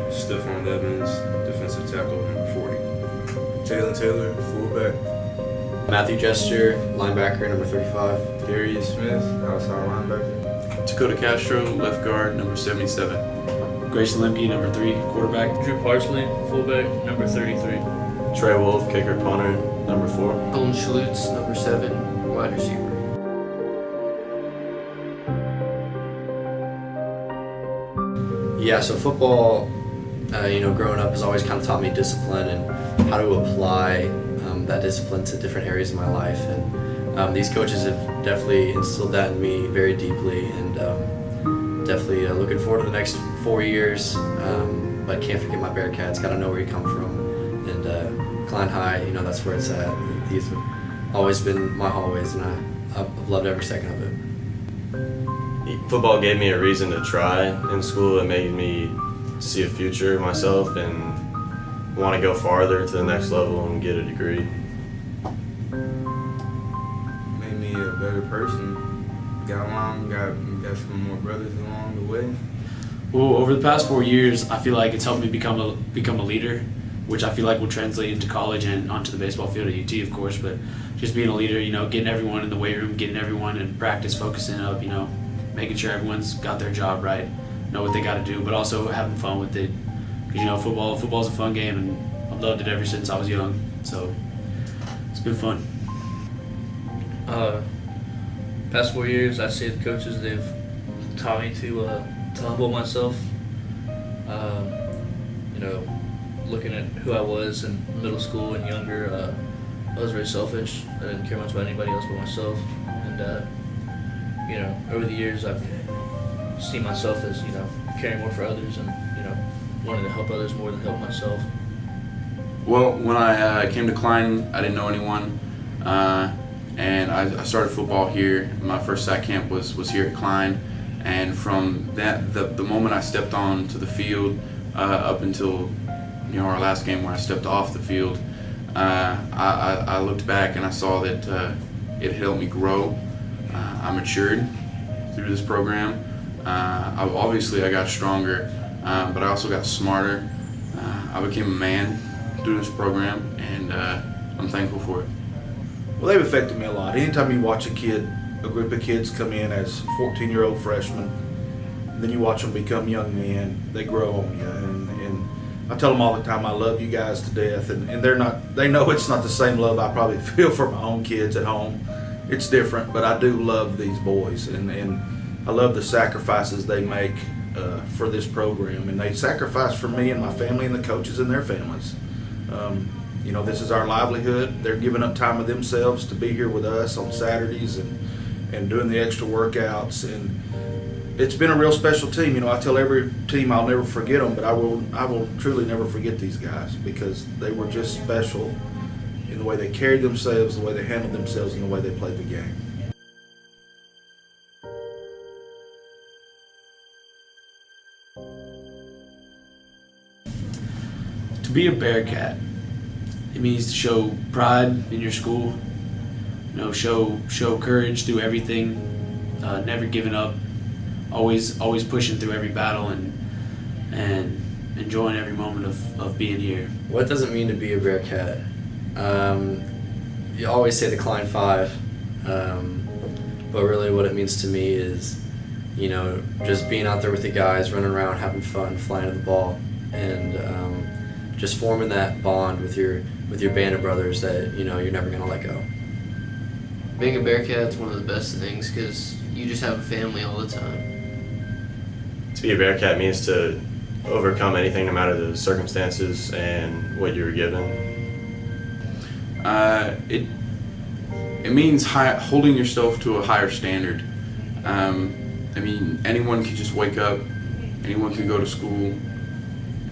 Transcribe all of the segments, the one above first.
Stephon Evans, defensive tackle, number 40. Jalen Taylor, fullback. Matthew Jester, linebacker, number 35. Darius Smith, outside linebacker. Dakota Castro, left guard, number 77. Grayson Lemke, number 3, quarterback. Drew Parsley, fullback, number 33. Trey Wolf, kicker, punter, number 4. Colin Schultz, number 7, wide receiver. Yeah, so football, growing up has always kind of taught me discipline and how to apply that discipline to different areas of my life. And these coaches have definitely instilled that in me very deeply, and definitely looking forward to the next 4 years. But can't forget my Bearcats, got to know where you come from. And Klein High, that's where it's at. These have always been my hallways, and I've loved every second of it. Football gave me a reason to try in school. It made me see a future in myself and want to go farther to the next level and get a degree. Made me a better person. Got some more brothers along the way. Well, over the past 4 years, I feel like it's helped me become a leader, which I feel like will translate into college and onto the baseball field at UT, of course. But just being a leader, getting everyone in the weight room, getting everyone in practice, focusing up, making sure everyone's got their job right, know what they got to do, but also having fun with it. Because football's a fun game, and I've loved it ever since I was young. So it's been fun. Past 4 years, I say the coaches, they've taught me to humble myself. Looking at who I was in middle school and younger, I was very selfish. I didn't care much about anybody else but myself. And over the years, I've seen myself as caring more for others and wanting to help others more than help myself. Well, when I came to Klein, I didn't know anyone, and I started football here. My first SAC camp was here at Klein, and from that, the moment I stepped onto the field up until our last game where I stepped off the field, I looked back and I saw that it helped me grow. I matured through this program. Obviously, I got stronger, but I also got smarter. I became a man through this program, and I'm thankful for it. Well, they've affected me a lot. Anytime you watch a group of kids come in as 14-year-old freshmen, and then you watch them become young men, they grow on you. And I tell them all the time, I love you guys to death, and they know it's not the same love I probably feel for my own kids at home. It's different, but I do love these boys, and I love the sacrifices they make for this program, and they sacrifice for me and my family and the coaches and their families. This is our livelihood. They're giving up time of themselves to be here with us on Saturdays and doing the extra workouts, and it's been a real special team. I tell every team I'll never forget them, but I will truly never forget these guys, because they were just special in the way they carried themselves, the way they handled themselves, and the way they played the game. To be a Bearcat, it means to show pride in your school, show courage through everything, never giving up, always pushing through every battle, and enjoying every moment of being here. What does it mean to be a Bearcat? You always say the Klein 5, but really what it means to me is, just being out there with the guys, running around, having fun, flying to the ball, and just forming that bond with your band of brothers that you're never gonna let go. Being a Bearcat is one of the best things because you just have a family all the time. To be a Bearcat means to overcome anything, no matter the circumstances and what you were given. It means holding yourself to a higher standard. Anyone can just wake up, anyone can go to school,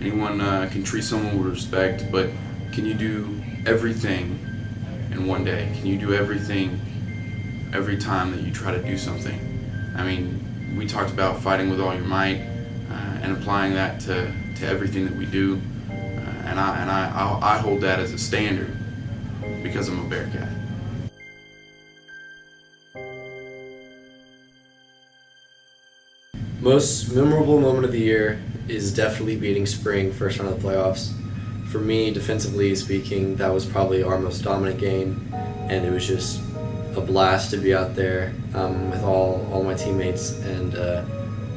anyone can treat someone with respect, but can you do everything in one day? Can you do everything every time that you try to do something? We talked about fighting with all your might and applying that to everything that we do, and I hold that as a standard because I'm a Bearcat. Most memorable moment of the year is definitely beating Spring first round of the playoffs. For me, defensively speaking, that was probably our most dominant game, and it was just a blast to be out there with all my teammates and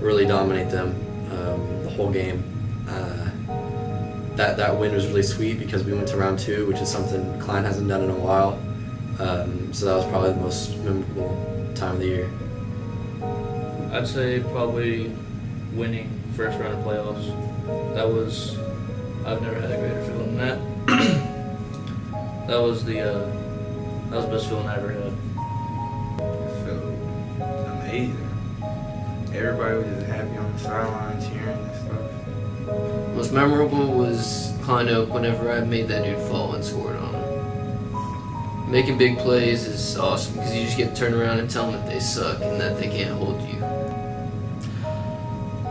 really dominate them the whole game. That win was really sweet because we went to round 2, which is something Klein hasn't done in a while. So that was probably the most memorable time of the year. I'd say probably winning first round of playoffs. I've never had a greater feeling than that. That was the best feeling I ever had. It felt amazing. Everybody was just happy on the sideline cheering and stuff. Most memorable was Klein Oak whenever I made that dude fall and scored on him. Making big plays is awesome because you just get to turn around and tell them that they suck and that they can't hold you.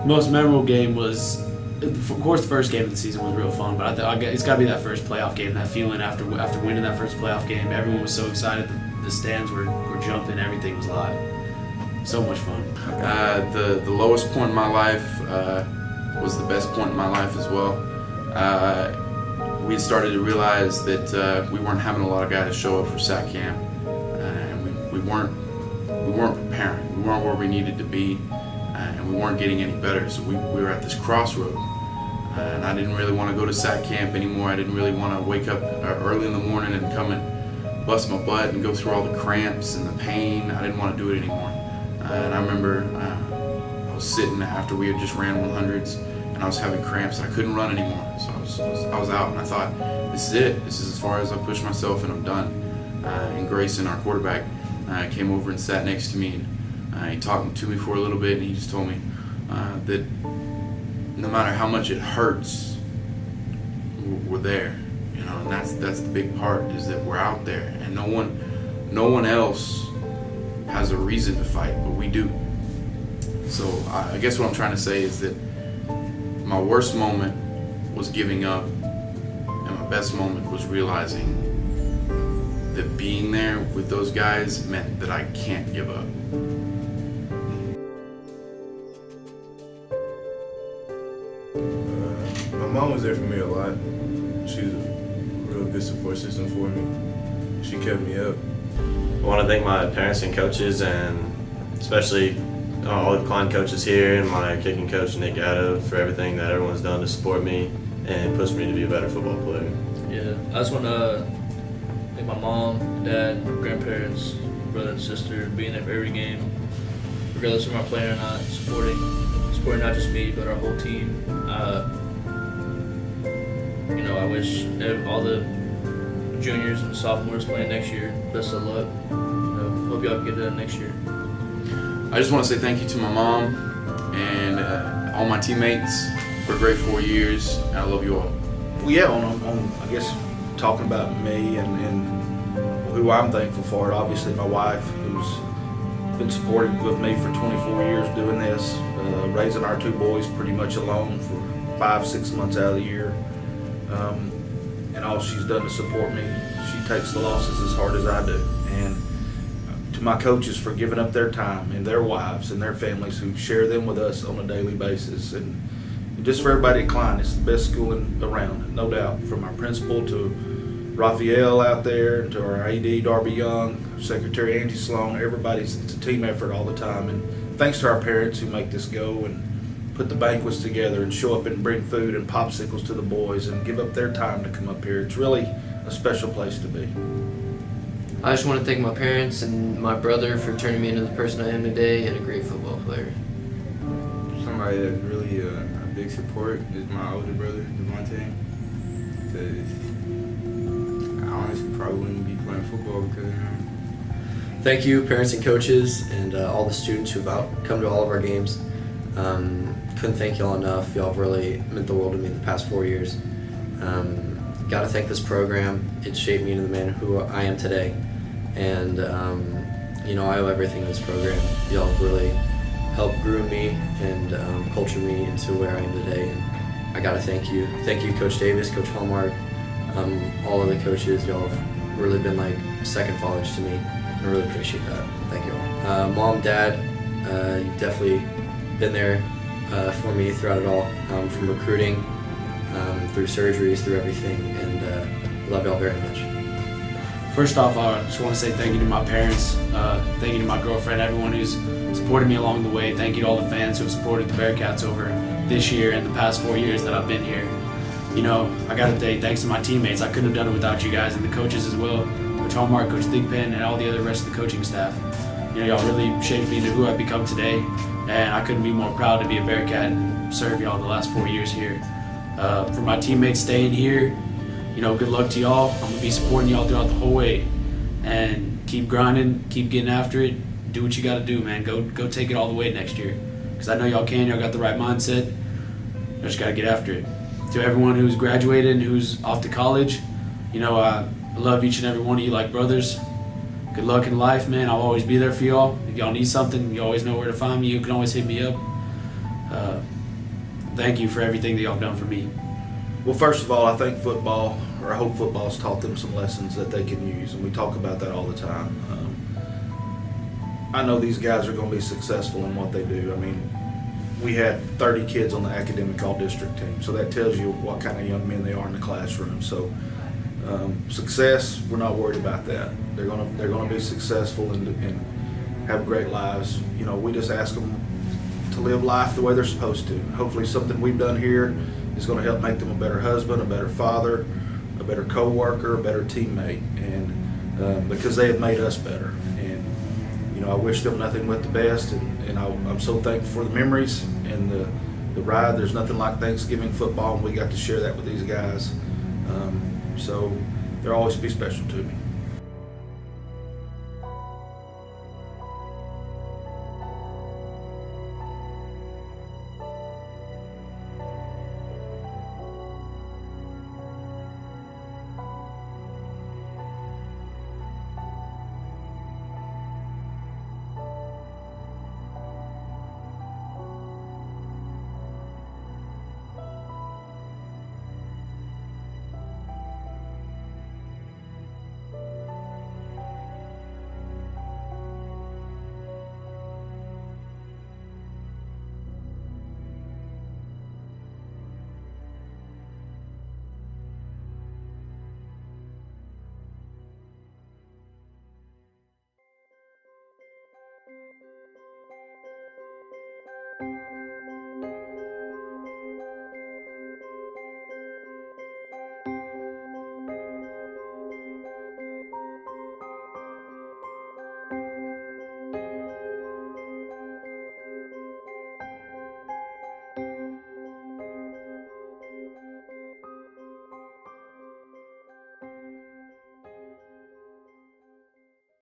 Most memorable game was, of course, the first game of the season was real fun, but it's got to be that first playoff game. That feeling after winning that first playoff game, everyone was so excited. The stands were jumping. Everything was live. So much fun. The lowest point in my life was the best point in my life as well. We had started to realize that we weren't having a lot of guys show up for SAC camp, and we weren't preparing. We weren't where we needed to be, and we weren't getting any better. So we were at this crossroad, and I didn't really want to go to SAC camp anymore. I didn't really want to wake up early in the morning and come and bust my butt and go through all the cramps and the pain. I didn't want to do it anymore. And I remember I was sitting after we had just ran 100s, and I was having cramps. And I couldn't run anymore, so I was out, and I thought, this is it. This is as far as I push myself, and I'm done. And Grayson, our quarterback, came over and sat next to me, and he talked to me for a little bit, and he just told me that no matter how much it hurts, we're there. You know, and that's the big part, is that we're out there, and no one else has a reason to fight, but we do. So I guess what I'm trying to say is that my worst moment was giving up, and my best moment was realizing that being there with those guys meant that I can't give up. My mom was there for me a lot. She was a real good support system for me. She kept me up. I want to thank my parents and coaches, and especially all the Klein coaches here and my kicking coach, Nick Gatto, for everything that everyone's done to support me and push me to be a better football player. Yeah, I just want to thank my mom, dad, grandparents, brother and sister, being there for every game, regardless of my playing or not, supporting not just me, but our whole team. I wish all the juniors and sophomores playing next year best of luck. Hope y'all get it next year. I just want to say thank you to my mom and all my teammates for a great 4 years, and I love you all. Well, yeah, on I guess talking about me and who I'm thankful for, obviously my wife, who's been supportive with me for 24 years doing this, raising our 2 boys pretty much alone for 5-6 months out of the year. And all she's done to support me, she takes the losses as hard as I do. And to my coaches for giving up their time, and their wives and their families who share them with us on a daily basis. And just for everybody at Klein, it's the best schooling around, no doubt. From our principal to Raphael out there, to our AD, Darby Young, Secretary Angie Sloan, it's a team effort all the time. And thanks to our parents who make this go and put the banquets together and show up and bring food and popsicles to the boys and give up their time to come up here. It's really a special place to be. I just want to thank my parents and my brother for turning me into the person I am today and a great football player. Somebody that's really a big support is my older brother, Devontae. Because I honestly probably wouldn't be playing football because of him. Thank you, parents and coaches, and all the students who've come to all of our games. Couldn't thank y'all enough. Y'all have really meant the world to me the past 4 years. Got to thank this program. It shaped me into the man who I am today. And, I owe everything to this program. Y'all have really helped groom me and culture me into where I am today. And I got to thank you. Thank you, Coach Davis, Coach Hallmark, all of the coaches. Y'all have really been like second fathers to me. I really appreciate that. Thank you all. Mom, Dad, you've definitely been there for me throughout it all, from recruiting, through surgeries, through everything, and love y'all very much. First off, I just want to say thank you to my parents, thank you to my girlfriend, everyone who's supported me along the way. Thank you to all the fans who have supported the Bearcats over this year and the past 4 years that I've been here. You know, I got to say thanks to my teammates. I couldn't have done it without you guys, and the coaches as well. Coach Hallmark, Coach Thigpen, and all the other rest of the coaching staff. You know, y'all really shaped me into who I've become today, and I couldn't be more proud to be a Bearcat and serve y'all the last 4 years here. For my teammates staying here, you know, good luck to y'all. I'm gonna be supporting y'all throughout the whole way, and keep grinding, keep getting after it. Do what you got to do, man. Go take it all the way next year, because I know y'all can. Y'all got the right mindset. You just gotta get after it. To everyone who's graduated and who's off to college, you know, I love each and every one of you like brothers. Good luck in life, man. I'll always be there for y'all. If y'all need something, you always know where to find me. You can always hit me up. Thank you for everything that y'all done for me. Well, first of all, I think football, or I hope football's taught them some lessons that they can use, and we talk about that all the time. I know these guys are going to be successful in what they do. I mean, we had 30 kids on the academic all-district team, so that tells you what kind of young men they are in the classroom. So success, we're not worried about that. They're gonna be successful and have great lives. You know, we just ask them to live life the way they're supposed to. Hopefully something we've done here is going to help make them a better husband, a better father, a better co-worker, a better teammate, and because they have made us better. And you know, I wish them nothing but the best, and I'm so thankful for the memories and the ride. There's nothing like Thanksgiving football, and we got to share that with these guys. So they'll always be special to me.